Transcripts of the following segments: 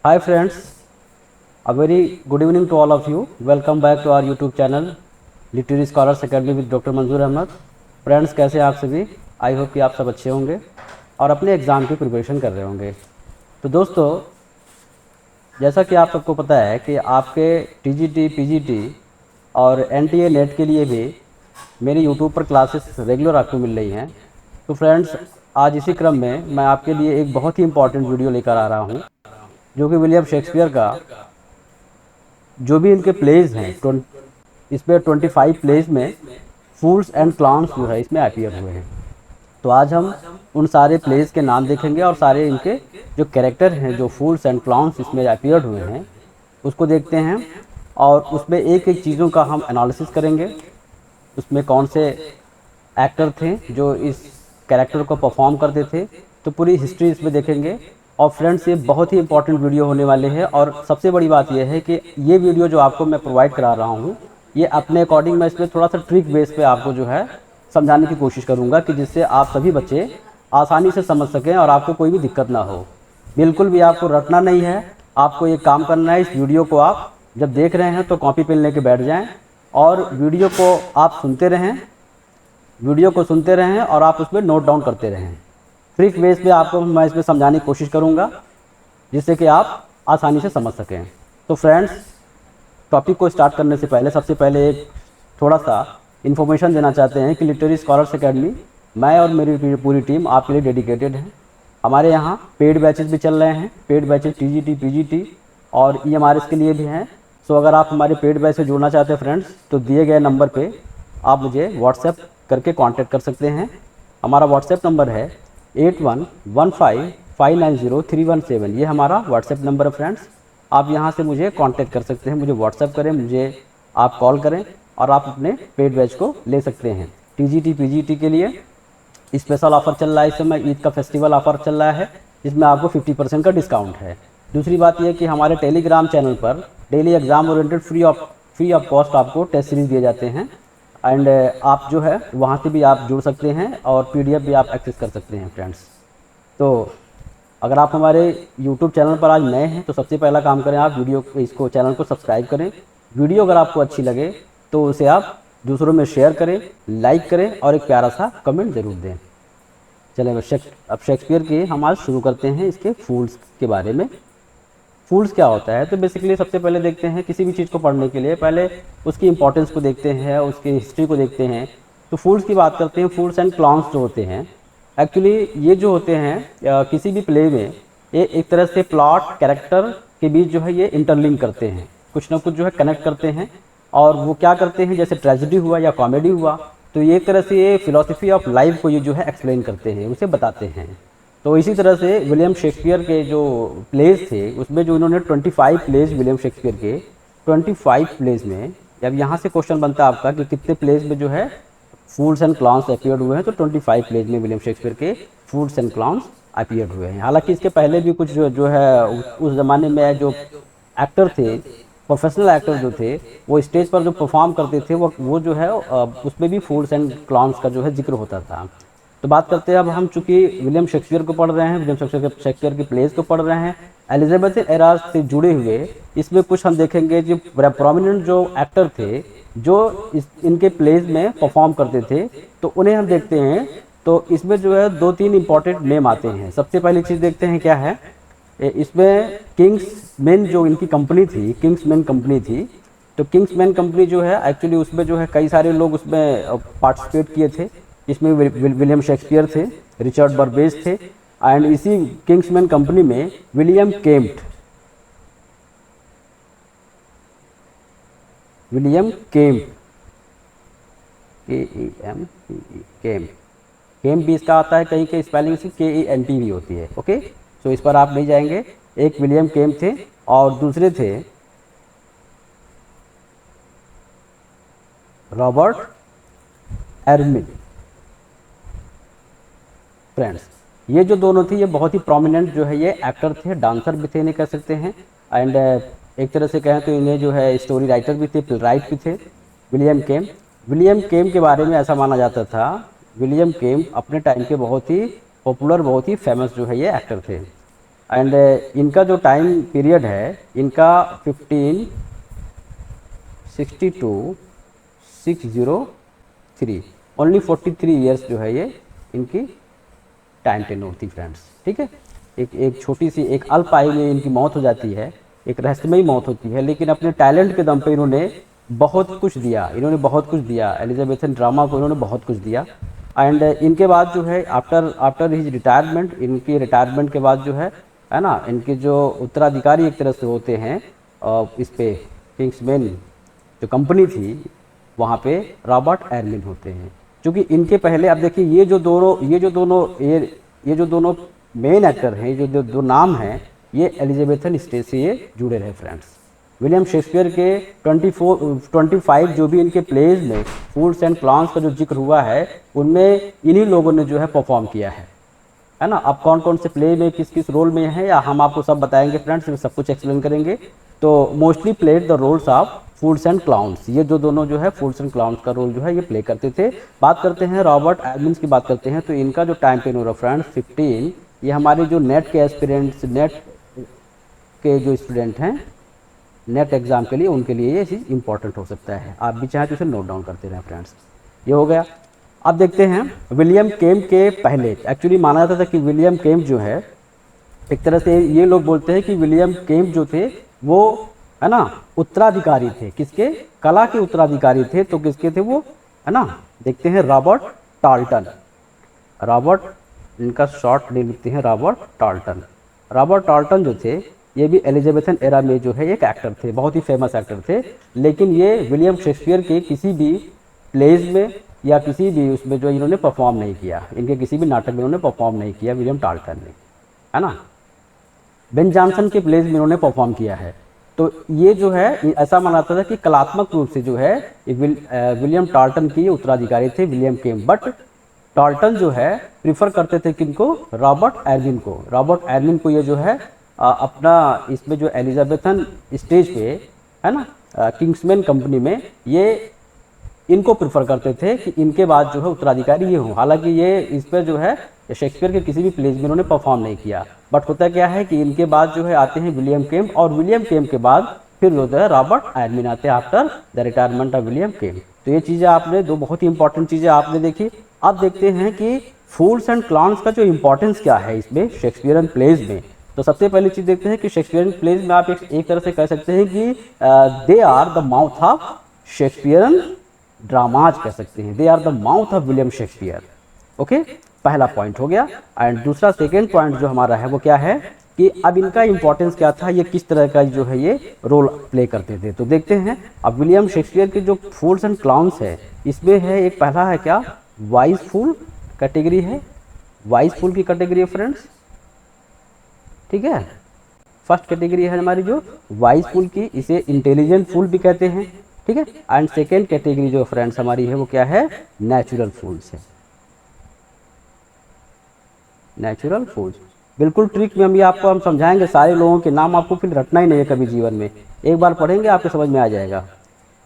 Hi friends, a very good evening to all of you. Welcome back to our YouTube channel Literary Scholars Academy with doctor Manzoor Ahmad. Friends कैसे हैं आप सभी? I hope कि आप सब अच्छे होंगे और अपने एग्ज़ाम की प्रिपरेशन कर रहे होंगे। तो दोस्तों, जैसा कि आप सबको पता है कि आपके टीजीटी, पीजीटी और एनटीए नेट के लिए भी मेरी यूट्यूब पर क्लासेस रेगुलर आपको मिल रही हैं। तो फ्रेंड्स, आज इसी क्रम में मैं आपके लिए एक बहुत ही इंपॉर्टेंट वीडियो लेकर आ रहा हूँ, जो कि विलियम शेक्सपियर का जो भी इनके प्लेज हैं, इसमें 25 प्लेज में फूल्स एंड क्लाउन्स जो है इसमें अपीयर हुए हैं। तो आज हम उन सारे प्लेज के नाम देखेंगे और सारे इनके जो कैरेक्टर हैं, जो फूल्स एंड क्लाउन्स इसमें अपीयर्ड हुए हैं, उसको देखते हैं और उसमें एक एक चीज़ों का हम एनालिसिस करेंगे। उसमें कौन से एक्टर थे जो इस कैरेक्टर को परफॉर्म करते थे, तो पूरी हिस्ट्री इसमें देखेंगे। और फ्रेंड्स, ये बहुत ही इंपॉर्टेंट वीडियो होने वाले हैं और सबसे बड़ी बात यह है कि ये वीडियो जो आपको मैं प्रोवाइड करा रहा हूँ, ये अपने अकॉर्डिंग मैं इसमें थोड़ा सा ट्रिक बेस पे आपको जो है समझाने की कोशिश करूँगा कि जिससे आप सभी बच्चे आसानी से समझ सकें और आपको कोई भी दिक्कत ना हो। बिल्कुल भी आपको रटना नहीं है, आपको ये काम करना है। इस वीडियो को आप जब देख रहे हैं तो कॉपी पेन लेके बैठ जाएँ और वीडियो को आप सुनते रहें और आप उसमें नोट डाउन करते रहें। ट्रिक बेस पे आपको मैं इसमें समझाने की कोशिश करूँगा जिससे कि आप आसानी से समझ सकें। तो फ्रेंड्स, टॉपिक को स्टार्ट करने से पहले सबसे पहले एक थोड़ा सा इन्फॉर्मेशन देना चाहते हैं कि लिटरेरी स्कॉलर्स एकेडमी, मैं और मेरी पूरी टीम आपके लिए डेडिकेटेड है। हमारे यहाँ पेड बैचेस भी चल रहे हैं, पेड बैचेस टीजीटी, पीजीटी और ईएमआरएस के लिए भी हैं। सो अगर आप हमारे पेड बैच से जुड़ना चाहते हैं फ्रेंड्स, तो दिए गए नंबर पे आप मुझे व्हाट्सएप करके कांटेक्ट कर सकते हैं। हमारा व्हाट्सएप नंबर है 8115590317। ये हमारा व्हाट्सएप नंबर है फ्रेंड्स। आप यहाँ से मुझे कांटेक्ट कर सकते हैं, मुझे व्हाट्सएप करें, मुझे आप कॉल करें और आप अपने पेड बैच को ले सकते हैं। टीजीटी, पीजीटी के लिए स्पेशल ऑफर चल रहा है, इस समय ईद का फेस्टिवल ऑफर चल रहा है, जिसमें आपको 50% का डिस्काउंट है। दूसरी बात यह कि हमारे टेलीग्राम चैनल पर daily exam oriented free of cost आपको टेस्ट सीरीज दिए जाते हैं एंड आप जो है वहाँ से भी आप जुड़ सकते हैं और पीडीएफ भी आप एक्सेस कर सकते हैं फ्रेंड्स। तो अगर आप हमारे यूट्यूब चैनल पर आज नए हैं तो सबसे पहला काम करें, आप इसको चैनल को सब्सक्राइब करें। वीडियो अगर आपको अच्छी लगे तो उसे आप दूसरों में शेयर करें, लाइक करें और एक प्यारा सा कमेंट ज़रूर दें। चलें अब शेक्सपियर के हम आज शुरू करते हैं इसके फूल्स के बारे में। फूल्स क्या होता है? तो बेसिकली सबसे पहले देखते हैं, किसी भी चीज़ को पढ़ने के लिए पहले उसकी इंपॉर्टेंस को देखते हैं, उसकी हिस्ट्री को देखते हैं। तो फूल्स की बात करते हैं। फूल्स एंड क्लाउन्स जो होते हैं, एक्चुअली ये जो होते हैं किसी भी प्ले में ये एक तरह से प्लॉट कैरेक्टर के बीच जो है ये इंटरलिंक करते हैं, कुछ ना कुछ जो है कनेक्ट करते हैं। और वो क्या करते हैं, जैसे ट्रेजेडी हुआ या कॉमेडी हुआ, तो ये एक तरह से ये फिलॉसफी ऑफ लाइफ को ये जो है एक्सप्लेन करते हैं, उसे बताते हैं। तो इसी तरह से विलियम शेक्सपियर के जो प्लेज थे उसमें जो इन्होंने 25 प्लेज, विलियम शेक्सपियर के 25 प्लेज में, अब यहाँ से क्वेश्चन बनता है आपका कि कितने प्लेज में जो है फूल्स एंड क्लाउन्स अपीयर्ड हुए हैं, तो 25 प्लेज में विलियम शेक्सपियर के फूल्स एंड क्लाउन्स अपीयर्ड हुए हैं। हालांकि इसके पहले भी कुछ जो है उस ज़माने में जो एक्टर थे, प्रोफेशनल एक्टर जो थे, वो स्टेज पर जो परफॉर्म करते थे वो जो है उसमें भी फूल्स एंड क्लाउन्स का जो है जिक्र होता था। तो बात करते हैं अब हम, चूँकि विलियम शेक्सपियर को पढ़ रहे हैं, विलियम शेक्सपियर की प्लेज को पढ़ रहे हैं, एलिजाबेथ एरा से जुड़े हुए, इसमें कुछ हम देखेंगे जो प्रोमिनेंट जो एक्टर थे जो इनके प्लेज में परफॉर्म करते थे, तो उन्हें हम देखते हैं। तो इसमें जो है 2-3 इंपॉर्टेंट नेम आते हैं। सबसे पहली चीज़ देखते हैं क्या है, इसमें किंग्समैन जो इनकी कंपनी थी, किंग्समैन कंपनी थी। तो किंग्समैन कंपनी जो है एक्चुअली उसमें जो है कई सारे लोग उसमें पार्टिसिपेट किए थे। इसमें विलियम शेक्सपियर थे, रिचर्ड बर्बेज थे एंड इसी किंग्समैन कंपनी में विलियम केम्प केम्प भी इसका आता है, कहीं के स्पेलिंग से KENT भी होती है। ओके, सो इस पर आप नहीं जाएंगे। एक विलियम केम्प थे और दूसरे थे रॉबर्ट एर्मिन। फ्रेंड्स, ये जो दोनों थे ये बहुत ही प्रोमिनेंट जो है ये एक्टर थे, डांसर भी थे इन्हें कह सकते हैं एंड एक तरह से कहें तो इन्हें जो है स्टोरी राइटर भी थे, प्ले राइट भी थे। विलियम केम्प के बारे में ऐसा माना जाता था, विलियम केम्प अपने टाइम के बहुत ही पॉपुलर, बहुत ही फेमस जो है ये एक्टर थे। एंड इनका जो टाइम पीरियड है इनका 1562 603, ओनली 43 ईयर्स जो है ये इनकी टाइम टेन्योर थी फ्रेंड्स। ठीक है, एक छोटी सी एक अल्प आयु में इनकी मौत हो जाती है, एक रहस्यमयी मौत होती है, लेकिन अपने टैलेंट के दम पे इन्होंने बहुत कुछ दिया, इन्होंने बहुत कुछ दिया, एलिजाबेथन ड्रामा को इन्होंने बहुत कुछ दिया। एंड इनके बाद जो है आफ्टर हिज रिटायरमेंट, इनकी रिटायरमेंट के बाद जो है ना, इनके जो उत्तराधिकारी एक तरह से होते हैं इस पे किंग्समैन जो कंपनी थी वहाँ पे रॉबर्ट एरमिन होते हैं। क्योंकि इनके पहले आप देखिए ये जो दोनों मेन एक्टर हैं, जो दो नाम हैं, ये एलिजाबेथन स्टेज से ये जुड़े रहे फ्रेंड्स। विलियम शेक्सपियर के 25 जो भी इनके प्लेज में फूल्स एंड क्लाउन्स का जो जिक्र हुआ है उनमें इन्हीं लोगों ने जो है परफॉर्म किया है ना। अब कौन कौन से प्ले में किस किस रोल में है या हम आपको सब बताएंगे फ्रेंड्स, सब कुछ एक्सप्लेन करेंगे। तो mostly played the roles of fools and clowns, ये जो दोनों जो है फूल्स एंड क्लाउन्स का रोल जो है ये प्ले करते थे। बात करते हैं रॉबर्ट एडमिन्स की बात करते हैं, तो इनका जो टाइम टेन्योर फ्रेंड्स 15, ये हमारे जो नेट के एस्पिरेंट्स, नेट के जो स्टूडेंट हैं नेट एग्जाम के लिए, उनके लिए ये चीज़ इंपॉर्टेंट हो सकता है। आप भी चाहें तो इसे नोट डाउन करते रहें फ्रेंड्स। ये हो गया। अब देखते हैं विलियम केम्प के पहले, एक्चुअली माना जाता था कि विलियम केम्प जो है, एक तरह से ये लोग बोलते हैं कि विलियम केम्प जो थे वो है ना उत्तराधिकारी थे, किसके, कला के उत्तराधिकारी थे। तो किसके थे वो, है ना, देखते हैं रॉबर्ट टाल्टन। रॉबर्ट, इनका शॉर्ट नेम लिखते हैं रॉबर्ट टाल्टन। रॉबर्ट टाल्टन जो थे ये भी एलिजाबेथन एरा में जो है एक एक्टर थे, बहुत ही फेमस एक्टर थे। लेकिन ये विलियम शेक्सपियर के किसी भी प्लेज में या किसी भी उसमें जो इन्होंने परफॉर्म नहीं किया, इनके किसी भी नाटक में इन्होंने परफॉर्म नहीं किया विलियम टाल्टन ने, है ना। बेन जॉनसन के प्लेज में इन्होंने परफॉर्म किया है। तो ये जो है ऐसा माना जाता था कि कलात्मक रूप से जो है विलियम टाल्टन के उत्तराधिकारी थे विलियम केम्प। बट टाल्टन जो है प्रीफर करते थे किनको, रॉबर्ट एरविन को। रॉबर्ट एरविन को ये जो है अपना इसमें जो एलिजाबेथन स्टेज पे, है ना, किंग्समैन कंपनी में, ये इनको प्रेफर करते थे कि इनके बाद जो है उत्तराधिकारी ये हो। हालांकि ये इस पर जो है शेक्सपियर के किसी भी प्लेज में इन्होंने परफॉर्म नहीं किया। बट होता क्या है कि इनके बाद जो है आते हैं विलियम केम्प, और विलियम केम्प के बाद फिर जो है रॉबर्ट एरविन आते हैं after the retirement of William Kemp. तो ये चीज़ें आपने दो बहुत ही इंपॉर्टेंट चीज़ें आपने देखी। अब देखते हैं कि फूल्स एंड क्लाउन्स का जो इंपॉर्टेंस क्या है इसमें शेक्सपियरन प्लेज में। तो सबसे पहली चीज़ देखते हैं कि शेक्सपियरन प्लेज में आप एक तरह से कह सकते हैं कि they are the mouth of Shakespearean dramas कह सकते हैं, they are the mouth of William Shakespeare. Okay, पहला पॉइंट हो गया। एंड दूसरा सेकेंड पॉइंट जो हमारा है वो क्या है कि अब इनका इंपॉर्टेंस क्या था, ये किस तरह का जो है ये रोल प्ले करते थे। तो देखते हैं अब विलियम शेक्सपियर के जो फूल्स एंड क्लाउन्स है इसमें है एक पहला है क्या, वाइज फूल कैटेगरी है, वाइज फूल की कैटेगरी है फ्रेंड्स। ठीक है, फर्स्ट कैटेगरी है हमारी जो वाइज फूल की, इसे इंटेलिजेंट फूल भी कहते हैं। ठीक है, एंड सेकेंड कैटेगरी जो फ्रेंड्स हमारी है वो क्या है, नेचुरल फूल्स है, नेचुरल फूल्स। बिल्कुल ट्रिक में हम समझाएंगे, सारे लोगों के नाम आपको फिर रटना ही नहीं है कभी जीवन में, एक बार पढ़ेंगे आपको समझ में आ जाएगा।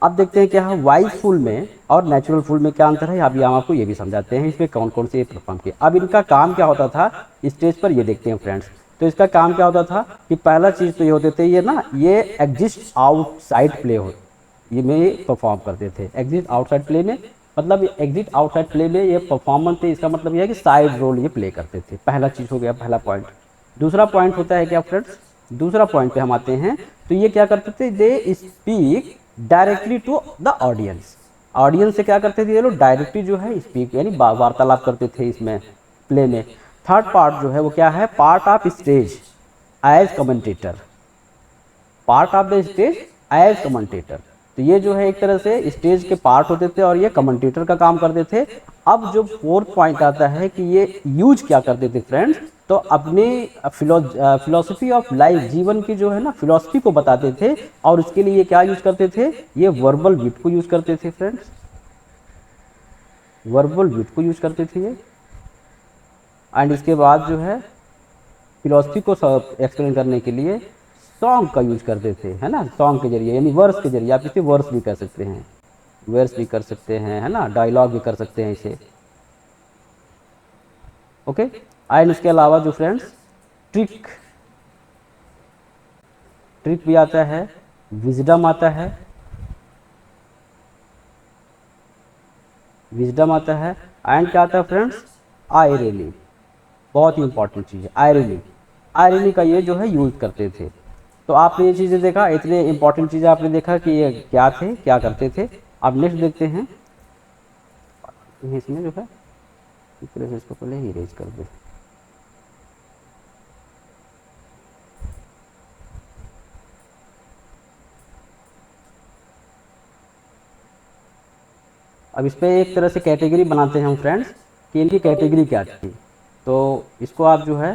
अब देखते हैं क्या है वाइज फूल में और नेचुरल फूल में क्या अंतर है। अभी हम आपको ये भी समझाते हैं इसमें कौन कौन से परफॉर्म किए। अब इनका काम क्या होता था स्टेज पर, ये देखते हैं फ्रेंड्स। तो इसका काम क्या होता था कि पहला चीज़ तो ये होते थे, ये ना ये एग्जिस्ट आउटसाइड प्ले हो, ये में परफॉर्म करते थे। एग्जिट आउटसाइड प्ले में मतलब एग्जिट आउटसाइड प्ले में ये परफॉर्मेंस थे, इसका मतलब ये है कि साइड रोल ये प्ले करते थे। पहला चीज़ हो गया, पहला पॉइंट। दूसरा पॉइंट होता है क्या फ्रेंड्स, दूसरा पॉइंट पे हम आते हैं। तो ये क्या करते थे, they speak directly to the audience. Audience से क्या करते थे ये लोग, डायरेक्टली जो है स्पीक यानी वार्तालाप करते थे इसमें प्ले में। थर्ड पार्ट जो है वो क्या है, part of stage as commentator, part of the stage as commentator. तो ये जो है एक तरह से स्टेज के पार्ट होते थे और ये कमेंटेटर का काम करते थे। अब जो फोर्थ पॉइंट आता है कि ये यूज क्या करते थे फ्रेंड्स, तो अपनी फिलोसफी ऑफ लाइफ, जीवन की जो है ना फिलोसफी को बताते थे। और उसके लिए ये क्या यूज करते थे, ये वर्बल विट को यूज करते थे फ्रेंड्स, वर्बल विट को यूज करते थे ये। एंड इसके बाद जो है फिलोसफी को एक्सप्लेन करने के लिए सॉन्ग का यूज करते थे, है ना, सॉन्ग के जरिए यानी वर्स के जरिए। आप इसे वर्स भी कर सकते हैं, वर्स भी कर सकते हैं, है ना, डायलॉग भी कर सकते हैं इसे। ओके, एंड इसके अलावा जो फ्रेंड्स ट्रिक ट्रिक भी आता है, विजडम आता है, विजडम आता है, एंड क्या आता है फ्रेंड्स, आयरनी। बहुत ही इंपॉर्टेंट चीज़ है आयरनी। आयरनी का ये जो है यूज करते थे। तो आपने ये चीज़ें देखा, इतने इंपॉर्टेंट चीज़ें आपने देखा कि ये क्या थे, क्या करते थे। अब नेक्स्ट देखते हैं इसमें जो है, इसको पहले ही इरेज कर दे। अब इस पर एक तरह से कैटेगरी बनाते हैं हम फ्रेंड्स कि इनकी कैटेगरी क्या थी। तो इसको आप जो है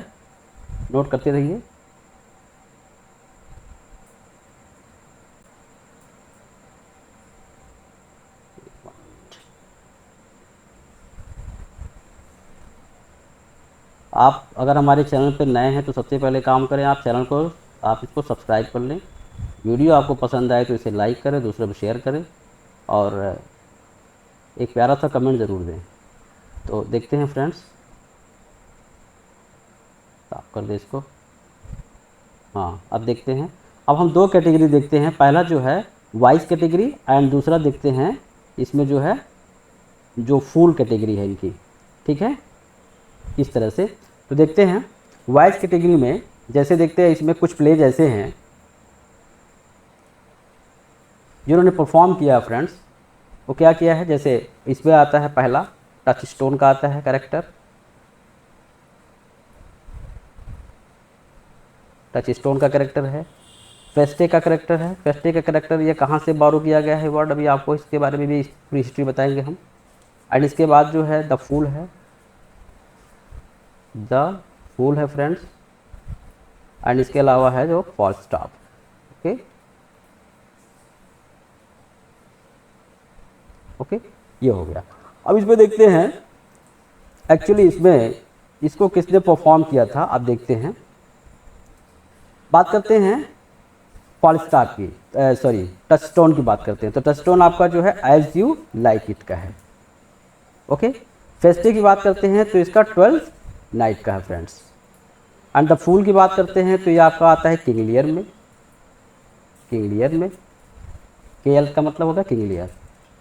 नोट करते रहिए। आप अगर हमारे चैनल पर नए हैं तो सबसे पहले काम करें, आप चैनल को, आप इसको सब्सक्राइब कर लें। वीडियो आपको पसंद आए तो इसे लाइक करें, दूसरों को शेयर करें, और एक प्यारा सा कमेंट ज़रूर दें। तो देखते हैं फ्रेंड्स, साफ कर दे इसको। हाँ, अब देखते हैं। अब हम दो कैटेगरी देखते हैं, पहला जो है वाइस कैटेगरी एंड दूसरा देखते हैं इसमें जो है जो फुल कैटेगरी है इनकी। ठीक है, इस तरह से। तो देखते हैं वाइस कैटेगरी में, जैसे देखते हैं इसमें कुछ प्लेज ऐसे हैं जिन्होंने परफॉर्म किया फ्रेंड्स। वो क्या किया है, जैसे इसमें आता है पहला टच स्टोन का आता है कैरेक्टर, टच स्टोन का कैरेक्टर है। फेस्टे का कैरेक्टर है, फेस्टे का कैरेक्टर ये कहाँ से बारो किया गया है वर्ड, अभी आपको इसके बारे में भी पूरी हिस्ट्री बताएंगे हम। एंड इसके बाद जो है द फूल है, द फूल है फ्रेंड्स। एंड इसके अलावा है जो फॉलस्टाफ। ओके ओके, ये हो गया। अब इसमें देखते हैं एक्चुअली इसमें इसको किसने परफॉर्म किया था। अब देखते हैं, बात करते हैं फॉलस्टाफ की, सॉरी टच स्टोन की बात करते हैं। तो टच स्टोन आपका जो है एज यू लाइक इट का है। ओके, फेस्टे की बात करते हैं तो इसका 12 नाइट का है फ्रेंड्स। एंड द फूल की बात करते हैं तो ये आपका आता है किंग लियर में, किंग लियर में, के एल का मतलब होगा किंग लियर।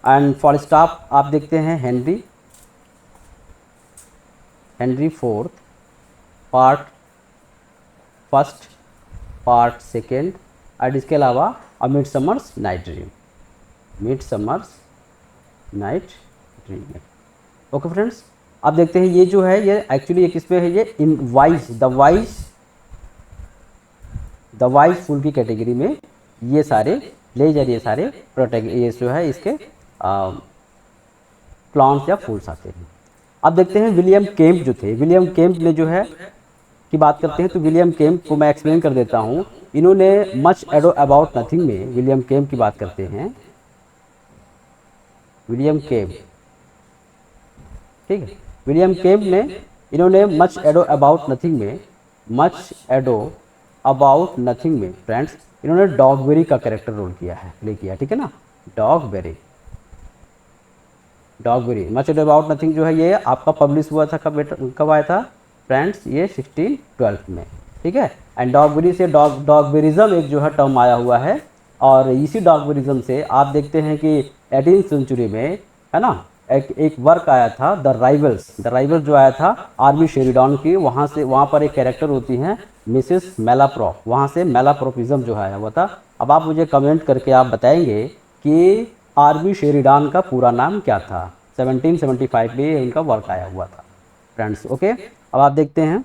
एंड फॉलस्टाफ आप देखते हैं Henry, Henry fourth part first, part second. And इसके अलावा a mid summers night dream, mid summers night dream में। ओके फ्रेंड्स, अब देखते हैं ये जो है ये एक्चुअली एक इसमें है, ये इन वाइस द वाइस फूल की कैटेगरी में ये सारे लेजर, ये सारे ये जो है इसके प्लांट्स या फूल्स आते हैं। अब देखते हैं विलियम केम्प जो थे, विलियम केम्प ने जो है की बात करते हैं। तो विलियम केम्प को मैं एक्सप्लेन कर देता हूँ। इन्होंने मच एडो अबाउट नथिंग में विलियम केम्प की बात करते हैं, विलियम केम्प। ठीक है, विलियम केम्प ने, इन्होंने मच एडो अबाउट नथिंग में, मच एडो अबाउट नथिंग में फ्रेंड्स इन्होंने डॉगबेरी का कैरेक्टर रोल किया है, प्ले किया। ठीक है ना, डॉगबेरी, डॉगबेरी। मच एडो अबाउट नथिंग जो है ये आपका पब्लिश हुआ था कब आया था फ्रेंड्स, ये 1612 में। ठीक है, एंड डॉगबेरी से डॉगबेरिज्म एक जो है टर्म आया हुआ है। और इसी डॉगबेरिज्म से आप देखते हैं कि 18वीं सेंचुरी में, है ना, एक वर्क आया था द राइवल्स, द राइवल्स जो आया था आर्मी शेरिडॉन की, वहाँ से, वहाँ पर एक कैरेक्टर होती हैं मिसेस मेलाप्रॉप, वहाँ से मेलाप्रॉपिज्म जो आया हुआ था। अब आप मुझे कमेंट करके आप बताएंगे कि आर्मी शेरिडॉन का पूरा नाम क्या था। 1775 में इनका वर्क आया हुआ था फ्रेंड्स। ओके, अब आप देखते हैं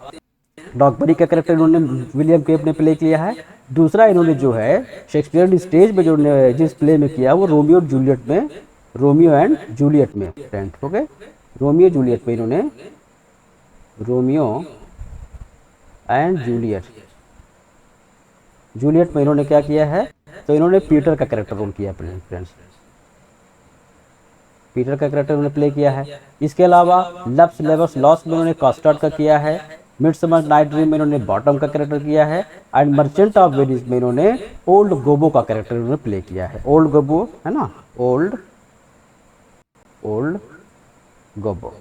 डॉगबेरी का कैरेक्टर इन्होंने विलियम केप ने प्ले किया है। दूसरा इन्होंने जो है शेक्सपियर स्टेज पे जो जिस प्ले में किया वो रोमियो और जूलियट में, रोमियो एंड जूलियट में फ्रेंड्स। ओके, रोमियो जूलियट में इन्होंने, रोमियो एंड जूलियट, जूलियट में इन्होंने क्या किया है, तो इन्होंने पीटर का कैरेक्टर रोल किया फ्रेंड्स, पीटर का कैरेक्टर उन्होंने प्ले किया है। इसके अलावा लव्स लेवर्स लॉस में उन्होंने कॉस्टार्ड का किया है। मिडसमर नाइट ड्रीम में इन्होंने बॉटम का कैरेक्टर किया है। एंड मर्चेंट ऑफ वेनिस में इन्होंने ओल्ड गोबो का कैरेक्टर इन्होंने प्ले किया है। ओल्ड गोबो है ना, ओल्ड गोबो।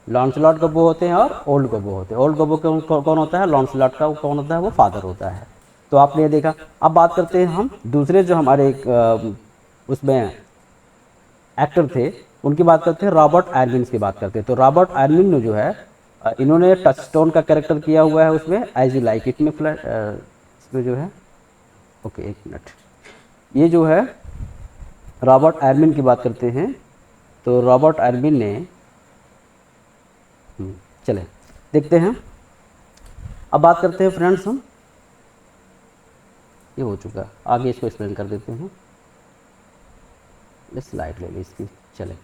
लॉन्सलॉट गब्बो होते हैं और ओल्ड गब्बो होते हैं। ओल्ड गब्बो कौन होता है, लॉन्सलॉट का कौन होता है, वो फादर होता है। तो आपने ये देखा। अब बात करते हैं हम दूसरे जो हमारे एक उसमें एक्टर थे, उनकी बात करते हैं, रॉबर्ट आर्मिन की बात करते हैं। तो रॉबर्ट आर्मिन ने जो है इन्होंने टचस्टोन का कैरेक्टर किया हुआ है उसमें, एज यू लाइक इट में इसमें जो है, ओके एक मिनट, ये जो है रॉबर्ट आर्मिन की बात करते हैं। तो रॉबर्ट आर्मिन ने चले देखते हैं। अब बात करते हैं फ्रेंड्स हम, ये हो चुका, आगे इसको एक्सप्लेन कर देते हैं। स्लाइड ले ली इसकी, चले।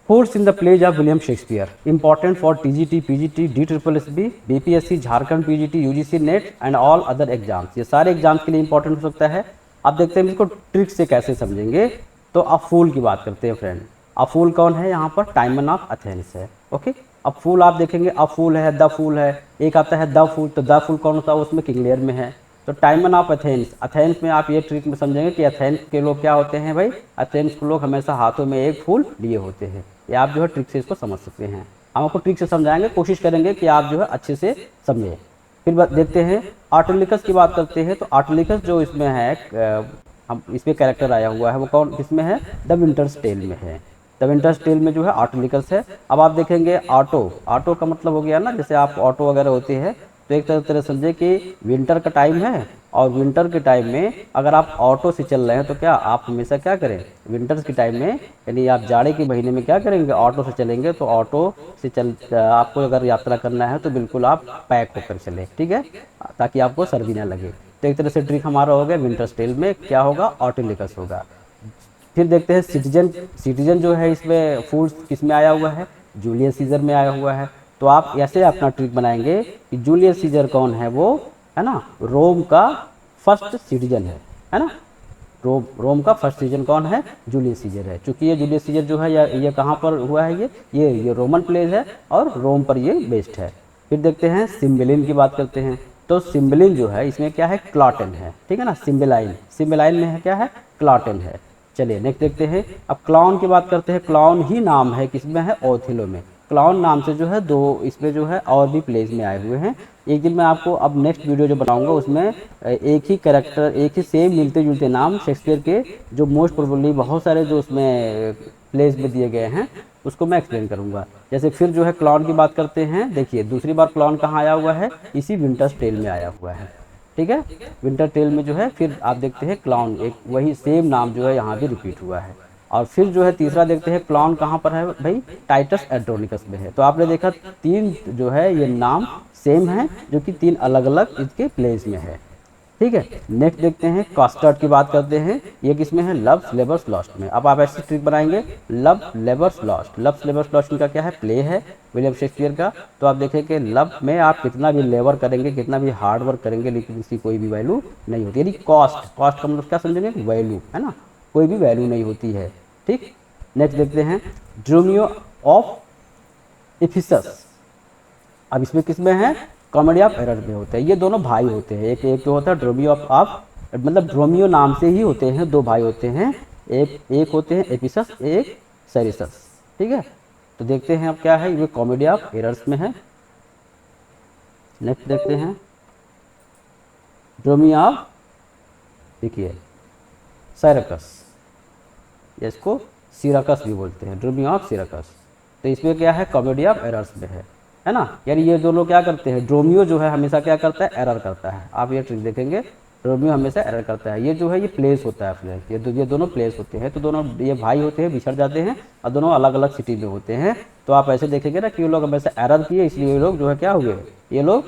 Foods in the plays of William Shakespeare, important for TGT, PGT, DSSB, BPSC, Jharkhand PGT, UGC, net and all other exams. ये सारे एग्जाम्स के लिए इंपॉर्टेंट हो सकता है। अब देखते हैं इसको ट्रिक से कैसे समझेंगे। तो अब फूल की बात करते हैं फ्रेंड। अब फूल कौन है, यहाँ पर टाइमन ऑफ एथेंस है। ओके, अब फूल आप देखेंगे, अब फूल है, द फूल है, एक आता है द फूल। तो द फूल कौन होता है, उसमें किंग लियर में है। तो टाइमन ऑफ एथेंस, एथेंस में आप ये ट्रिक में समझेंगे कि एथेंस के लोग क्या होते हैं भाई, एथेंस के लोग हमेशा हाथों में एक फूल लिए होते हैं। ये आप जो है ट्रिक से इसको समझ सकते हैं। हम आपको ट्रिक से समझाएंगे, कोशिश करेंगे कि आप जो है अच्छे से समझें। फिर देखते हैं ऑटोलिकस की बात करते हैं। तो ऑटोलिकस जो इसमें है, हम इसमें कैरेक्टर आया हुआ है, वो कौन किसमें है, द विंटर्स टेल में है। द विंटर्स टेल में जो है ऑटोलिकस है। अब आप देखेंगे ऑटो, ऑटो का मतलब हो गया ना, जैसे आप ऑटो वगैरह होती है, तो एक तरह समझे कि विंटर का टाइम है, और विंटर के टाइम में अगर आप ऑटो से चल रहे हैं तो क्या आप हमेशा क्या करें, विंटर्स के टाइम में, यानी आप जाड़े के महीने में क्या करेंगे, ऑटो से चलेंगे। तो ऑटो से आपको अगर यात्रा करना है तो बिल्कुल आप पैक होकर चले, ठीक है, ताकि आपको सर्दी ना लगे। तो एक तरह से ट्रिक हमारा हो गया, विंटर्स टेल में क्या होगा, ऑटोलिकस होगा। फिर देखते हैं सिटीजन। सिटीजन जो है इसमें फूड्स किस में आया हुआ है, जूलियस सीजर में आया हुआ है। तो आप ऐसे अपना ट्रिक बनाएंगे कि जूलियस सीजर कौन है, वो है ना रोम का फर्स्ट सिटीजन है ना। रोम का फर्स्ट सिटीजन कौन है, जूलियस सीजर है। चूंकि ये जूलियस सीजर जो है ये कहाँ पर हुआ है, ये रोमन प्लेस है और रोम पर ये बेस्ड है। फिर देखते हैं सिम्बेलिन की बात करते हैं। तो सिम्बेलिन जो है इसमें क्या है, क्लॉटेन है, ठीक है ना। सिम्बेलाइन, सिम्बेलाइन में है क्या है, क्लॉटेन है। चलिए नेक्स्ट देखते हैं। अब क्लाउन की बात करते हैं। क्लाउन ही नाम है किसमें है, ओथिलो में। क्लाउन नाम से जो है दो इसमें जो है और भी प्लेस में आए हुए हैं। एक दिन मैं आपको अब नेक्स्ट वीडियो जो बनाऊंगा उसमें एक ही कैरेक्टर, एक ही सेम मिलते जुलते नाम शेक्सपियर के जो मोस्ट प्रोबेबली बहुत सारे जो उसमें प्लेस में दिए गए हैं उसको मैं एक्सप्लेन करूंगा। जैसे फिर जो है क्लाउन की बात करते हैं। देखिए दूसरी बार क्लाउन कहाँ आया हुआ है, इसी विंटर्स टेल में आया हुआ है, ठीक है। विंटर टेल में जो है फिर आप देखते हैं क्लाउन, एक वही सेम नाम जो है यहाँ भी रिपीट हुआ है। और फिर जो है तीसरा देखते हैं क्लाउन कहाँ पर है भाई, टाइटस एंड्रोनिकस में है। तो आपने देखा तीन जो है ये नाम सेम है, जो कि तीन अलग अलग इसके प्लेस में है, ठीक है। नेक्स्ट देखते हैं कास्टर्ड की बात करते हैं। ये किसमें है, लव्स लेबर्स लॉस्ट में। अब आप ऐसी ट्रिक बनाएंगे, love labours lost. Loves labours lost का क्या है, प्ले है विलियम शेक्सपियर का। तो आप देखें कि लव में आप कितना भी लेबर करेंगे, कितना भी हार्ड वर्क करेंगे, लेकिन इसकी कोई भी वैल्यू नहीं होती। यानी कॉस्ट, कॉस्ट का मतलब क्या समझेंगे, वैल्यू, है ना, कोई भी वैल्यू नहीं होती है, ठीक। नेक्स्ट देखते हैं ड्रोमियो ऑफ इफिसस। अब इसमें किसमें है, कॉमेडी ऑफ एरर में होता है। ये दोनों भाई होते हैं, एक तो होता है ड्रोमियो ऑफ मतलब ड्रोमियो नाम से ही होते हैं, दो भाई होते हैं, एक होते हैं एपिसस, एक सेरिसस, ठीक है। तो देखते हैं अब क्या है, ये कॉमेडी ऑफ एरर्स में है। नेक्स्ट देखते हैं ड्रोमियो ऑफ, देखिए साइरकस, इसको सिराकस भी बोलते हैं, ड्रोमियो ऑफ सिराकस। तो इसमें क्या है, कॉमेडी ऑफ एरर्स में है ना। यानी ये दोनों क्या करते हैं, ड्रोमियो जो है हमेशा क्या करता है, एरर करता है। आप ये ट्रिक देखेंगे, ड्रोमियो हमेशा एरर करता है। ये जो है ये प्लेस होता है फ्रेंड, ये दोनों प्लेस होते हैं। तो दोनों ये भाई होते हैं, बिछड़ जाते हैं और दोनों अलग अलग सिटी में होते हैं। तो आप ऐसे देखेंगे ना कि ये लोग हमेशा एरर किए, इसलिए ये लोग जो है क्या हुए, ये लोग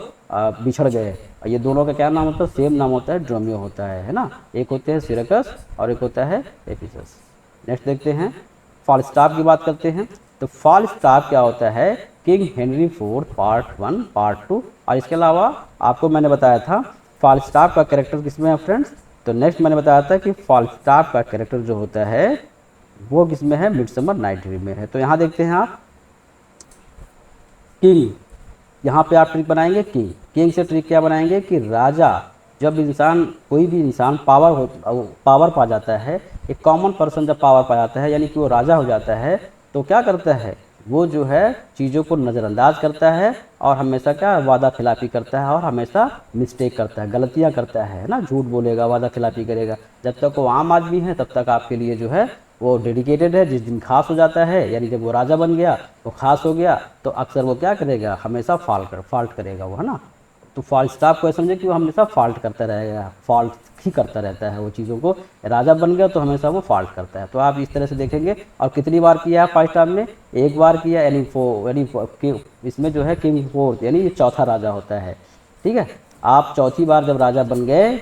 बिछड़ गए। ये दोनों का क्या नाम होता है, सेम नाम होता है, ड्रोमियो होता है ना। एक होते हैं सिराकस और एक होता है एपिसस। नेक्स्ट देखते हैं फालस्टाफ की बात करते हैं। तो फालस्टाफ क्या होता है, king Henry IV part 1 part 2। और इसके अलावा आपको मैंने बताया था फालस्टाफ का कैरेक्टर किसमें है फ्रेंड्स। तो नेक्स्ट मैंने बताया था कि फालस्टाफ का कैरेक्टर जो होता है वो किसमें है, मिडसमर नाइट ड्रीम में है। तो यहाँ देखते हैं आप किंग, यहाँ पे आप ट्रिक बनाएंगे किंग। किंग से ट्रिक क्या बनाएंगे कि राजा, जब इंसान कोई भी इंसान पावर पा जाता है, एक कॉमन पर्सन जब पावर पा जाता है यानी कि वो राजा हो जाता है, तो क्या करता है, वो जो है चीज़ों को नज़रअंदाज करता है और हमेशा क्या वादा खिलाफ़ी करता है और हमेशा मिस्टेक करता है, गलतियाँ करता है ना, झूठ बोलेगा, वादा खिलाफ़ी करेगा। जब तक वो आम आदमी है तब तक आपके लिए जो है वो डेडिकेटेड है। जिस दिन खास हो जाता है, यानी जब वो राजा बन गया तो खास हो गया, तो अक्सर वो क्या करेगा, हमेशा फॉल्ट करेगा वो, है ना। तो फॉल्ट स्टाफ को समझे कि वो हमेशा फॉल्ट करता रहेगा, फॉल्ट ही करता रहता है वो चीज़ों को। राजा बन गया तो हमेशा वो फॉल्ट करता है। तो आप इस तरह से देखेंगे। और कितनी बार किया है फाइव स्टार में, एक बार किया, यानी इसमें जो है किंग फोर्थ, यानी ये चौथा राजा होता है। ठीक है, आप चौथी बार जब राजा बन गए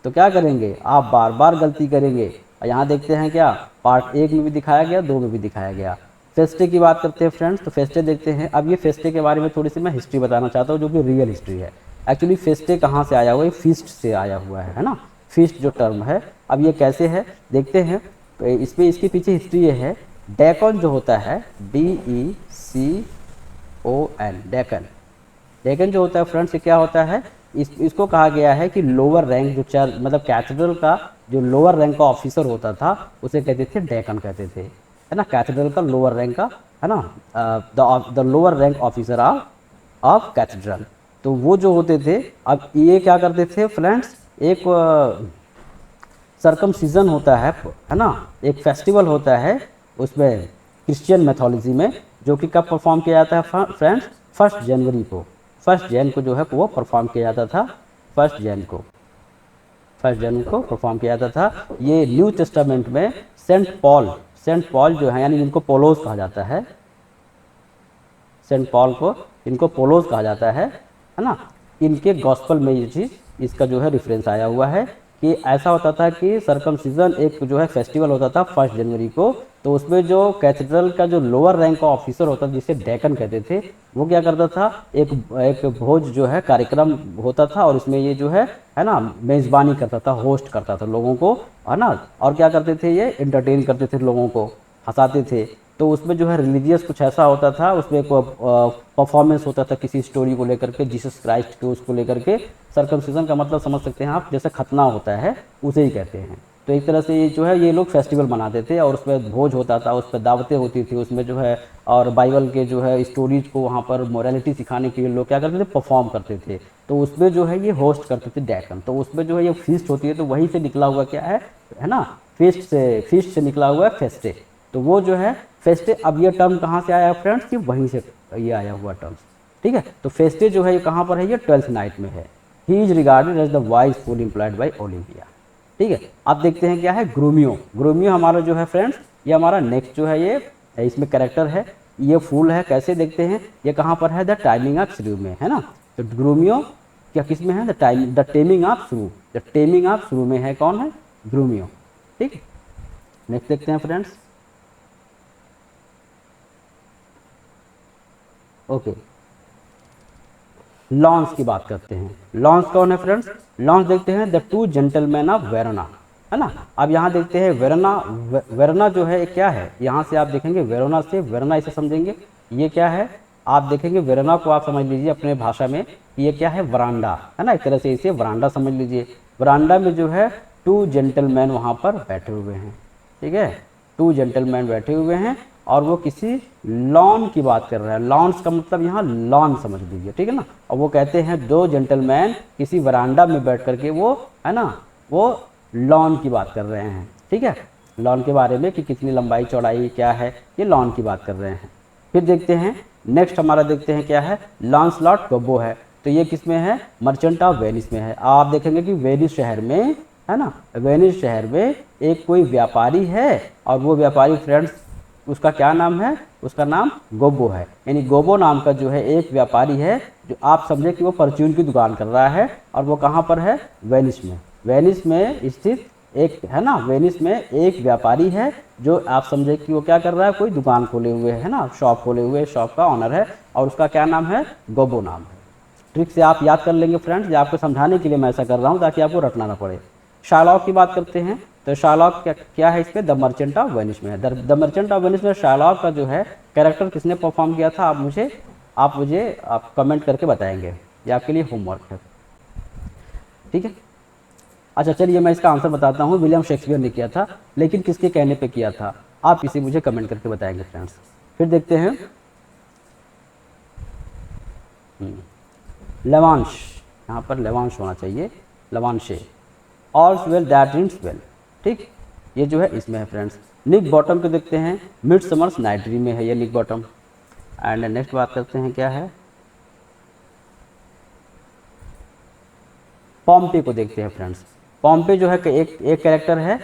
तो क्या करेंगे, आप बार बार गलती करेंगे। यहाँ देखते हैं क्या, पार्ट 1 में भी दिखाया गया, 2 में भी दिखाया गया। फेस्टे की बात करते हैं फ्रेंड्स, तो फेस्टे देखते हैं। अब ये फेस्टे के बारे में थोड़ी सी मैं हिस्ट्री बताना चाहता हूँ, जो कि रियल हिस्ट्री है। एक्चुअली फेस्टे कहाँ से आया हुआ है, फीस्ट से आया हुआ है ना, फीस्ट जो टर्म है। अब ये कैसे है देखते हैं। तो इसमें इसके पीछे हिस्ट्री ये है, डेकन जो होता है, DECON, डेकन। डेकन जो होता है फ्रेंड्स, ये क्या होता है, इसको कहा गया है कि लोअर रैंक जो मतलब कैथेड्रल का जो लोअर रैंक का ऑफिसर होता था उसे कहते थे डेकन कहते थे, है ना। कैथेड्रल का लोअर रैंक का, है ना, the lower rank officer of cathedral. तो वो जो होते थे, अब ये क्या करते थे फ्रेंड्स, एक सर्कमसिजन होता है ना, एक फेस्टिवल होता है उसमें क्रिश्चियन मैथोलॉजी में, जो कि कब परफॉर्म किया जाता है फ्रेंड्स, 1 जनवरी को। 1 जैन को जो है वो परफॉर्म किया जाता था, 1 जैन को परफॉर्म किया जाता था। ये न्यू टेस्टामेंट में सेंट पॉल जो है, यानी इनको पोलोस कहा जाता है, सेंट पॉल को इनको पोलोस कहा जाता है ना। इनके गॉस्पल में ये चीज़, इसका जो है रेफरेंस आया हुआ है कि ऐसा होता था कि सर्कमसिजन एक जो है फेस्टिवल होता था 1 जनवरी को। तो उसमें जो कैथेड्रल का जो लोअर रैंक का ऑफिसर होता था, जिसे डेकन कहते थे, वो क्या करता था, एक भोज जो है कार्यक्रम होता था, और इसमें ये जो है ना, मेज़बानी करता था, होस्ट करता था लोगों को, है ना। और क्या करते थे, ये एंटरटेन करते थे, लोगों को हंसाते थे। तो उसमें जो है रिलीजियस कुछ ऐसा होता था, उसमें एक परफॉर्मेंस होता था किसी स्टोरी को लेकर के, जीसस क्राइस्ट के उसको लेकर के। सर्कमसिजन का मतलब समझ सकते हैं आप, जैसे खतना होता है उसे ही कहते हैं। तो एक तरह से ये जो है ये लोग फेस्टिवल मनाते थे, और उसमें भोज होता था, उस पर दावतें होती थी उसमें जो है, और बाइबल के जो है स्टोरीज को वहाँ पर मोरालिटी सिखाने के लिए लोग क्या करते थे, परफॉर्म करते थे। तो उसमें जो है ये होस्ट करते थे डेकन। तो उसमें जो है ये फीस्ट होती है, तो वहीं से निकला हुआ क्या है ना, फीस्ट से निकला हुआ है फेस्टे। तो वो जो है फेस्टे, अब ये टर्म कहाँ से आया फ्रेंड्स, कि वहीं से ये आया हुआ टर्म। ठीक है, तो फेस्टे जो है ये कहाँ पर है, ये 12th नाइट में है। He is regarded as the wise fool employed by Olympia. ठीक है, आप देखते हैं क्या है, ग्रोमियो हमारा जो है फ्रेंड्स, ये हमारा नेक्स्ट जो है, ये इसमें कैरेक्टर है, ये फूल है। कैसे देखते हैं, ये कहाँ पर है, द टाइमिंग ऑफ श्रू में, है ना। तो ग्रोमियो क्या किस में है, द टेमिंग ऑफ श्रू, द टेमिंग ऑफ श्रू में है, कौन है, ग्रोमियो। ठीक है, नेक्स्ट देखते हैं फ्रेंड्स। ओके, लॉन्स की बात करते हैं। लॉन्स कौन है फ्रेंड्स, लॉन्स देखते हैं, द 2 जेंटलमैन ऑफ वेरोना, है ना। अब यहाँ देखते हैं वेरोना जो है क्या है, यहाँ से आप देखेंगे वेरोना से, वेरोना इसे समझेंगे, ये क्या है, आप देखेंगे वेरोना को आप समझ लीजिए अपने भाषा में, ये क्या है, वरांडा, है ना। एक तरह से इसे वरांडा समझ लीजिए। वरांडा में जो है 2 जेंटलमैन वहाँ पर बैठे हुए हैं। ठीक है, 2 जेंटलमैन बैठे हुए हैं, और वो किसी लॉन की बात कर रहे हैं। लॉन्स का मतलब यहाँ लॉन समझ लीजिए, ठीक है ना। और वो कहते हैं 2 जेंटलमैन किसी वरांडा में बैठ करके वो, है ना, वो लॉन की बात कर रहे हैं। ठीक है, लॉन के बारे में कि कितनी लंबाई चौड़ाई क्या है, ये लॉन की बात कर रहे हैं। फिर देखते हैं नेक्स्ट हमारा, देखते हैं क्या है, लॉन्सलॉट गब्बो है। तो ये किस में है, मर्चेंट ऑफ वेनिस में है। आप देखेंगे कि वेनिस शहर में, है ना, वेनिस शहर में एक कोई व्यापारी है, और वो व्यापारी फ्रेंड्स, उसका क्या नाम है, उसका नाम गोबो है। यानी गोबो नाम का जो है एक व्यापारी है, जो आप समझे कि वो परचून की दुकान कर रहा है, और वो कहाँ पर है, वेनिस में। वेनिस में स्थित एक, है ना, वेनिस में एक व्यापारी है, जो आप समझे कि वो क्या कर रहा है, कोई दुकान खोले हुए है ना, शॉप खोले हुए, शॉप का ऑनर है, और उसका क्या नाम है, गोबो नाम है। ट्रिक से आप याद कर लेंगे फ्रेंड्स, ये आपको समझाने के लिए मैं ऐसा कर रहा हूँ ताकि आपको रटना ना पड़े। शार्लॉक की बात करते हैं, तो शार्लॉक क्या है, इसमें द मर्चेंट ऑफ वेनिस में है। द मर्चेंट ऑफ वेनिस में शार्लॉक का जो है कैरेक्टर किसने परफॉर्म किया था, आप मुझे कमेंट करके बताएंगे, ये आपके लिए होमवर्क है। ठीक है, अच्छा चलिए मैं इसका आंसर बताता हूँ। विलियम शेक्सपियर ने किया था, लेकिन किसके कहने पे किया था, आप इसे मुझे कमेंट करके बताएंगे फ्रेंड्स। फिर देखते हैं लेवांश, यहाँ पर लेवांश होना चाहिए, लवांशे। ऑल्स वेल दैट इट्स वेल, ठीक, ये जो है इसमें है फ्रेंड्स। निक बॉटम को देखते हैं, मिड समर्स नाइट ड्रीम में है ये निक बॉटम। एंड नेक्स्ट बात करते हैं क्या है, पॉम्पे को देखते हैं फ्रेंड्स। पॉम्पे जो है कि एक कैरेक्टर है,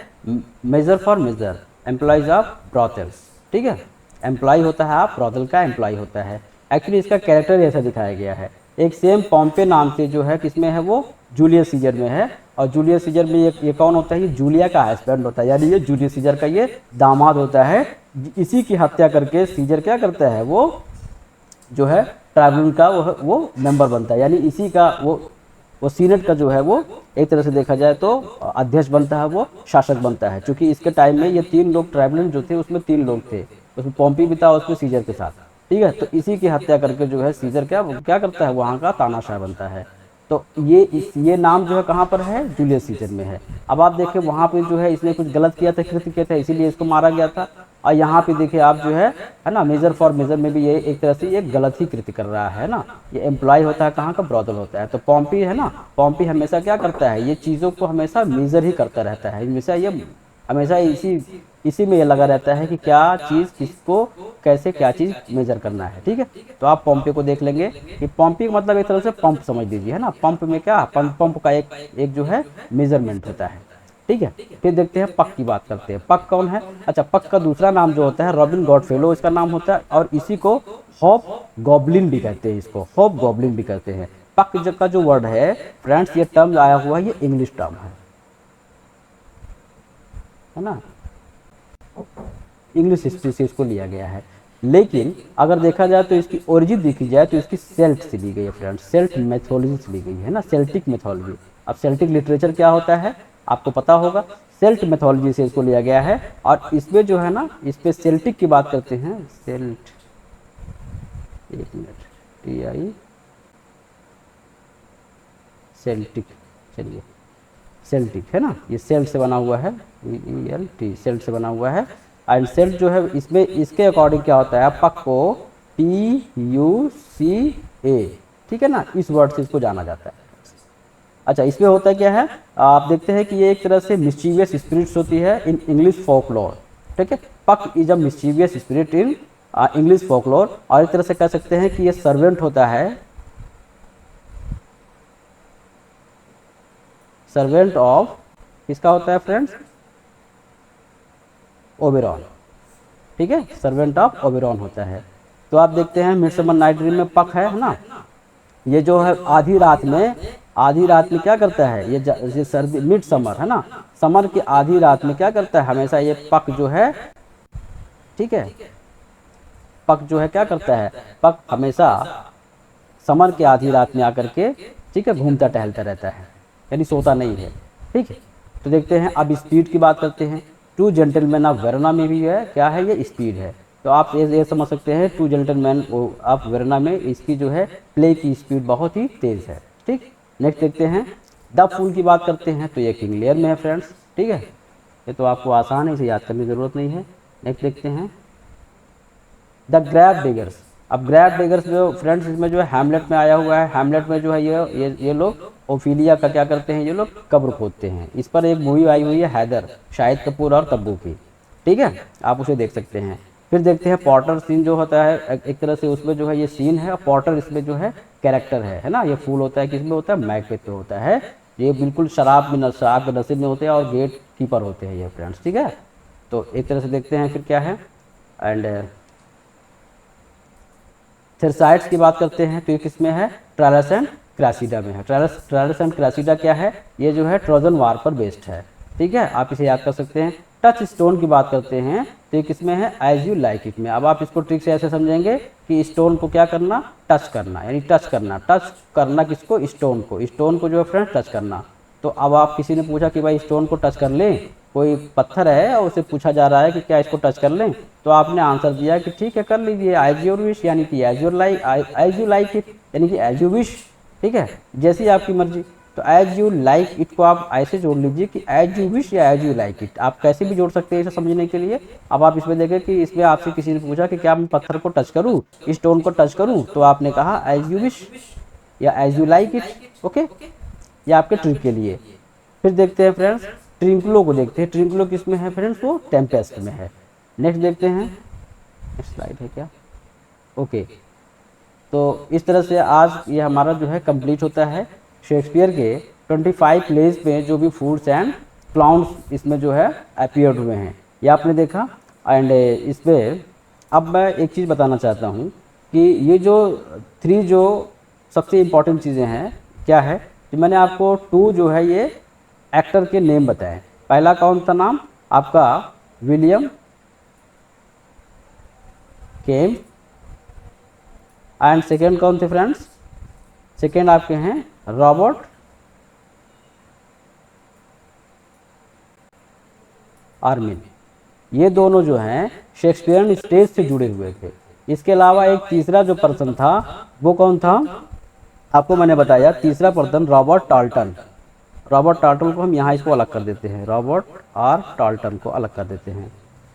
measure for measure, employees of brothels, ठीक है, एम्प्लॉय होता है, आप ब्रॉथल का एम्प्लॉय होता है। एक्चुअली इसका कैरेक्टर ऐसा दिखाया गया है। एक सेम पॉम्पे नाम से जो है किसमें है, वो जूलियस सीजर में है। और जूलियस सीजर में ये कौन होता है, ये जूलिया का हस्बैंड होता है, यानी ये जूलियस सीजर का ये दामाद होता है। इसी की हत्या करके सीजर क्या करता है, वो जो है ट्राइब्यूनल का वो मेंबर बनता है, यानी इसी का वो सीनेट का जो है वो एक तरह से देखा जाए तो अध्यक्ष बनता है, वो शासक बनता है। क्योंकि इसके टाइम में ये 3 लोग ट्राइब्यूनल जो थे उसमें 3 लोग थे, उसमें पॉम्पी भी था, उसमें सीजर के साथ, ठीक है। तो इसी की हत्या करके जो है सीजर क्या करता है, वहाँ का तानाशाह बनता है। तो ये नाम जो है कहाँ पर है, जूलियस सीजर में है। अब आप देखिए वहाँ पे जो है इसने कुछ गलत किया था, कृत्य किया था, इसीलिए इसको मारा गया था। और यहाँ पे देखिए आप जो है ना, मेजर फॉर मेजर में भी ये एक तरह से ये गलत ही कृत्य कर रहा है ना। ये एम्प्लॉय होता है कहाँ का, ब्रॉथल होता है। तो पॉम्पी है ना, पॉम्पी हमेशा क्या करता है, ये चीज़ों को हमेशा मेजर ही करता रहता है, हमेशा इसी में ये लगा रहता है कि क्या चीज़ किसको कैसे क्या चीज़ मेजर करना है, ठीक है। तो आप पॉम्पे को देख लेंगे कि पॉम्पी का मतलब एक तरह से पंप समझ लीजिए, है ना। पंप में क्या, पंप का एक जो है मेजरमेंट होता है, ठीक है। फिर देखते हैं पक की बात करते हैं। पक कौन है, अच्छा, पक का दूसरा नाम जो होता है रॉबिन गॉडफेलो इसका नाम होता है, और इसी को हॉप गॉब्लिन भी कहते हैं, इसको हॉप गॉब्लिन भी कहते हैं। पक का जो वर्ड है फ्रेंड्स, ये टर्म आया हुआ है, ये इंग्लिश टर्म है ना, इंग्लिश हिस्ट्री से इसको लिया गया है। लेकिन अगर देखा जाए तो इसकी ओरिजिन देखी जाए तो इसकी सेल्ट से ली गई है फ्रेंड्स, सेल्ट मैथोलॉजी से ली गई है ना, सेल्टिक मैथोलॉजी। अब सेल्टिक लिटरेचर क्या होता है आपको पता होगा, सेल्ट मैथोलॉजी से इसको लिया गया है। और इसमें जो है ना, इस पे सेल्टिक की बात करते हैं, सेल्ट, एक मिनट, TI सेल्टिक, चलिए सेल्टिक है ना, ये सेल्ट से बना हुआ है, ELT सेल्ट से बना हुआ है। एंड सेल्ट जो है इसमें इसके अकॉर्डिंग क्या होता है, पक को PUCA, ठीक है ना, इस वर्ड से इसको जाना जाता है। अच्छा, इसमें होता है क्या है, आप देखते हैं कि ये एक तरह से मिस्चीवियस स्पिरिट्स होती है इन इंग्लिश फोकलोर, ठीक है। पक is a mischievous spirit in English folklore. और एक तरह से कह सकते हैं कि ये सर्वेंट होता है, सर्वेंट ऑफ, किसका होता है फ्रेंड्स, ओबेरॉन, ठीक है, सर्वेंट ऑफ ओबेरॉन होता है। तो आप देखते हैं मिडसमर नाइट ड्रीम में पक है ना, ये जो है आधी रात में क्या करता है, ये सर्दी, मिड समर है ना, समर की आधी रात में क्या करता है, हमेशा ये पक जो है, ठीक है, पक जो है क्या करता है, पक हमेशा समर की आधी रात में आकर के, ठीक है, घूमता टहलता रहता है, यानी सोता नहीं है, ठीक है। तो देखते हैं अब स्पीड की बात करते हैं। 2 जेंटलमैन ऑफ वेरोना में भी है, क्या है, ये स्पीड है। तो आप ये समझ सकते हैं 2 जेंटलमैन ऑफ वेरोना में इसकी जो है प्ले की स्पीड बहुत ही तेज़ है, ठीक। नेक्स्ट देखते हैं द फूल की बात करते हैं, तो ये किंग लियर में है फ्रेंड्स, ठीक है, ये तो आपको आसान है, इसे याद करने की ज़रूरत नहीं है। नेक्स्ट देखते हैं द ग्रैब डिगर्स। अब ग्रैब डिगर्स जो फ्रेंड्स इसमें जो है हैमलेट में आया हुआ है। हैमलेट में जो है ये लोग ओफिलिया का क्या करते हैं, ये लोग कब्र खोदते हैं। इस पर एक मूवी आई हुई है हैदर, शाहिद कपूर और तब्बू की, ठीक है, आप उसे देख सकते हैं। फिर देखते हैं पॉटर सीन जो होता है, एक तरह से उसमें जो है ये सीन है, और पॉटर इसमें जो है कैरेक्टर है ना। ये फूल होता है किसमें होता है, मैकबेथ पे होता है। ये बिल्कुल शराब के नसीब में होते हैं और गेट कीपर होते हैं ये फ्रेंड्स, ठीक है। तो एक तरह से देखते हैं फिर क्या है। एंड थेरसाइड्स की बात करते हैं, तो ये किसमें है, ट्रायलस एंड क्रासिडा में है। ट्रायलस एंड क्रासिडा क्या है, ये जो है ट्रोजन वार पर बेस्ड है, ठीक है, आप इसे याद कर सकते हैं। टच स्टोन की बात करते हैं, तो ये किसमें है, एज यू लाइक इट में। अब आप इसको ट्रिक से ऐसे समझेंगे कि स्टोन को क्या करना, टच करना, यानी टच करना किसको, स्टोन को जो है फ्रेंड टच करना। तो अब आप किसी ने पूछा कि भाई स्टोन को टच कर लें, कोई पत्थर है और उसे पूछा जा रहा है कि क्या इसको टच कर लें, तो आपने आंसर दिया कि ठीक है कर लीजिए, एज योर विश, यानी कि एज यू लाइक इट, यानी कि एज यू विश, ठीक है, जैसी आपकी मर्जी। तो एज यू लाइक इट को आप ऐसे जोड़ लीजिए कि एज यू विश या एज यू लाइक इट, आप कैसे भी जोड़ सकते हैं इसे समझने के लिए। अब आप इसमें देखें कि इसमें आपसे किसी ने पूछा कि क्या मैं पत्थर को टच करूँ, इस स्टोन को टच करूँ, तो आपने कहा एज यू विश या as you like it. Okay, ये आपके ट्रिक के लिए। फिर देखते हैं फ्रेंड्स ट्रिंकलो को देखते हैं। ट्रिंकलो किस में है फ्रेंड्स, वो टेम्पेस्ट में है। नेक्स्ट देखते हैं, स्लाइड है क्या, ओके। तो इस तरह से आज ये हमारा जो है कंप्लीट होता है शेक्सपियर के 25 प्लेस में जो भी फूड्स एंड क्लाउन्स इसमें जो है अपीयर्ड हुए हैं, ये आपने देखा। एंड इसमें अब मैं एक चीज़ बताना चाहता हूँ कि ये जो 3 जो सबसे इम्पॉर्टेंट चीज़ें हैं क्या है, कि मैंने आपको 2 जो है ये एक्टर के नेम बताए। पहला कौन सा नाम आपका, विलियम केम, एंड सेकेंड कौन थे फ्रेंड्स, सेकेंड आपके हैं रॉबर्ट आर्मिन। ये दोनों जो हैं शेक्सपियरियन स्टेज से जुड़े हुए थे। इसके अलावा एक तीसरा जो पर्सन था वो कौन था, आपको मैंने बताया तीसरा पर्सन रॉबर्ट टाल्टन। रॉबर्ट टाल्टन को हम यहाँ इसको अलग कर देते हैं, रॉबर्ट आर टाल्टन को अलग कर देते हैं,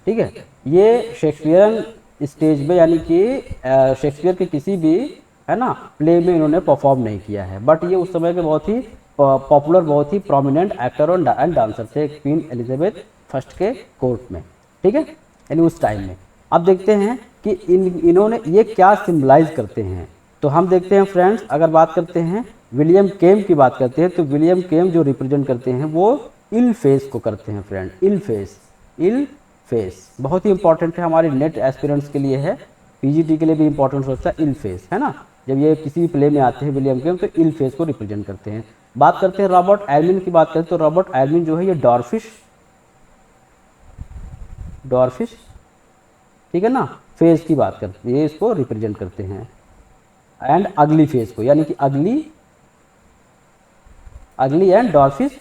ठीक है। ये शेक्सपियरियन स्टेज में यानी कि शेक्सपियर के किसी भी है ना प्ले में इन्होंने परफॉर्म नहीं किया है, बट ये उस समय के बहुत ही पॉपुलर, बहुत ही प्रोमिनेंट एक्टर एंड डांसर थे क्वीन एलिजाबेथ फर्स्ट के कोर्ट में, ठीक है, यानी उस टाइम में। अब देखते हैं कि इन्होंने ये क्या सिम्बलाइज करते हैं। तो हम देखते हैं फ्रेंड्स, अगर बात करते हैं विलियम केम की बात करते हैं, तो विलियम केम जो रिप्रेजेंट करते हैं वो इल फेस को करते हैं फ्रेंड, इल फेस, इल फेस बहुत ही इंपॉर्टेंट है हमारे नेट एस्पिरेंट्स के लिए है, पीजीटी के लिए भी इंपॉर्टेंट होता है इल फेस, है ना। जब ये किसी भी प्ले में आते हैं विलियम केम तो इल फेस को रिप्रेजेंट करते हैं। बात करते हैं रॉबर्ट आयरमिन की बात करते हैं, तो रॉबर्ट आयरमिन जो है ये डॉर्फिश, डॉर्फिश, ठीक है ना, फेस की बात करते हैं, ये इसको रिप्रेजेंट करते हैं। एंड अगली फेस को, यानी कि अगली, अगली एंड डॉर्फिश,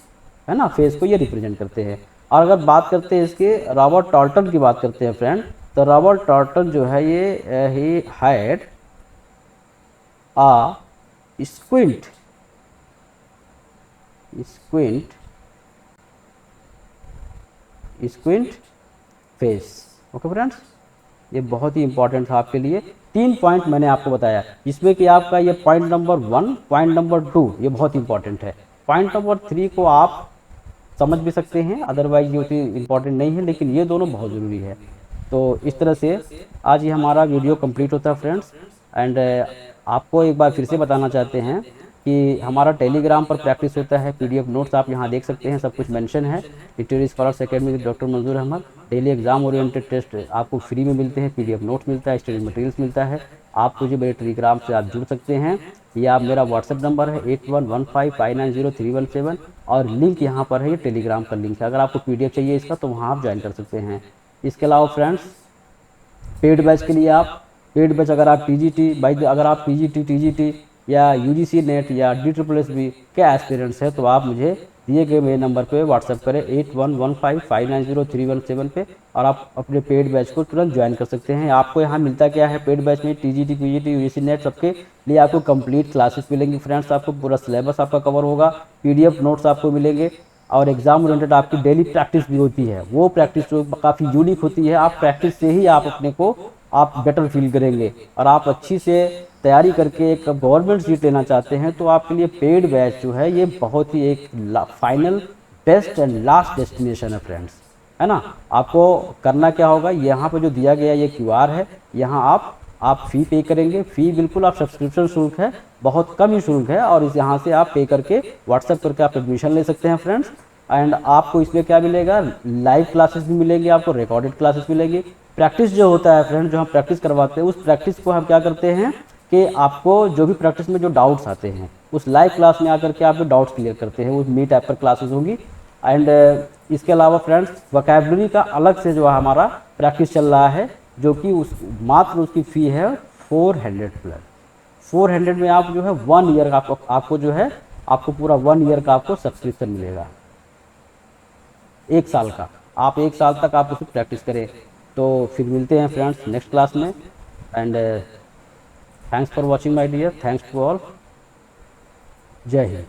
है ना, फेस को ये रिप्रेजेंट करते हैं। और अगर बात करते हैं इसके रॉबर्ट टाल्टन की बात करते हैं फ्रेंड, तो रॉबर्ट टाल्टन जो है ये he had a squint, squint, squint face. Okay friends, ये बहुत ही इंपॉर्टेंट था आपके लिए। 3 पॉइंट मैंने आपको बताया, जिसमें कि आपका ये पॉइंट नंबर 1, पॉइंट नंबर 2 ये बहुत इंपॉर्टेंट है। पॉइंट नंबर 3 को आप समझ भी सकते हैं, अदरवाइज ये उतनी इंपॉर्टेंट नहीं है, लेकिन ये दोनों बहुत ज़रूरी है। तो इस तरह से आज ये हमारा वीडियो कंप्लीट होता है फ्रेंड्स। एंड आपको एक बार फिर से बताना चाहते हैं कि हमारा टेलीग्राम पर प्रैक्टिस होता है, पीडीएफ नोट्स आप यहाँ देख सकते हैं, सब कुछ मेंशन है। Literary scholars academy with doctor Manzoor Ahmed, daily exam oriented test आपको फ्री में मिलते हैं, पीडीएफ नोट्स मिलता है, स्टडी मटेरियल्स मिलता है। आप मुझे मेरे टेलीग्राम से आप जुड़ सकते हैं, या आप मेरा व्हाट्सएप नंबर है 8115590317, और लिंक यहाँ पर है, ये टेलीग्राम का लिंक है। अगर आपको पीडीएफ चाहिए इसका तो वहाँ आप ज्वाइन कर सकते हैं। इसके अलावा फ्रेंड्स पेड बैच के लिए आप, पेड बैच अगर आप टीजीटी अगर आप पीजीटी, टीजीटी या यूजीसी नेट या DSSB के एस्पिरेंट्स हैं, तो आप मुझे दिए गए मेरे नंबर पे व्हाट्सएप करें 8115590317 पे, और आप अपने पेड बैच को तुरंत ज्वाइन कर सकते हैं। आपको यहाँ मिलता क्या है पेड बैच में, टीजीटी, पीजीटी, यूजीसी नेट सबके लिए आपको कंप्लीट क्लासेस मिलेंगी फ्रेंड्स, आपको पूरा सिलेबस आपका कवर होगा, पीडीएफ नोट्स आपको मिलेंगे, और एग्जाम ओरिएंटेड आपकी डेली प्रैक्टिस भी होती है। वो प्रैक्टिस जो काफ़ी यूनिक होती है, आप प्रैक्टिस से ही आप अपने को आप बेटर फील करेंगे, और आप अच्छी से तैयारी करके एक गवर्नमेंट सीट लेना चाहते हैं, तो आपके लिए पेड बैच जो है ये बहुत ही एक final best and last destination है फ्रेंड्स, है ना। आपको करना क्या होगा, यहाँ पे जो दिया गया ये QR है, यहाँ आप फ़ी पे करेंगे। फ़ी बिल्कुल आप सब्सक्रिप्शन शुल्क है, बहुत कम ही शुल्क है, और इस यहाँ से आप पे करके व्हाट्सएप करके आप एडमिशन ले सकते हैं फ्रेंड्स। एंड आपको इसमें क्या मिलेगा, लाइव क्लासेस भी मिलेंगे, आपको रिकॉर्डेड क्लासेस मिलेंगी। प्रैक्टिस जो होता है फ्रेंड, जो हम प्रैक्टिस करवाते हैं, उस प्रैक्टिस को हम क्या करते हैं कि आपको जो भी प्रैक्टिस में जो डाउट्स आते हैं उस लाइव क्लास में आकर के आपके डाउट्स क्लियर करते हैं, वो मीट ऐप पर क्लासेस होंगी। एंड इसके अलावा फ्रेंड्स वोकैबुलरी का अलग से जो हमारा प्रैक्टिस चल रहा है, जो कि उस मात्र उसकी फ़ी है 400 प्लस। 400 में आप जो है 1 ईयर का आपको जो है आपको पूरा 1 ईयर का आपको सब्सक्रिप्शन मिलेगा, 1 साल का। आप 1 साल तक आप उसकी प्रैक्टिस करें। तो फिर मिलते हैं फ्रेंड्स नेक्स्ट क्लास में। And thanks for watching my dear, thanks to all, जय हिंद।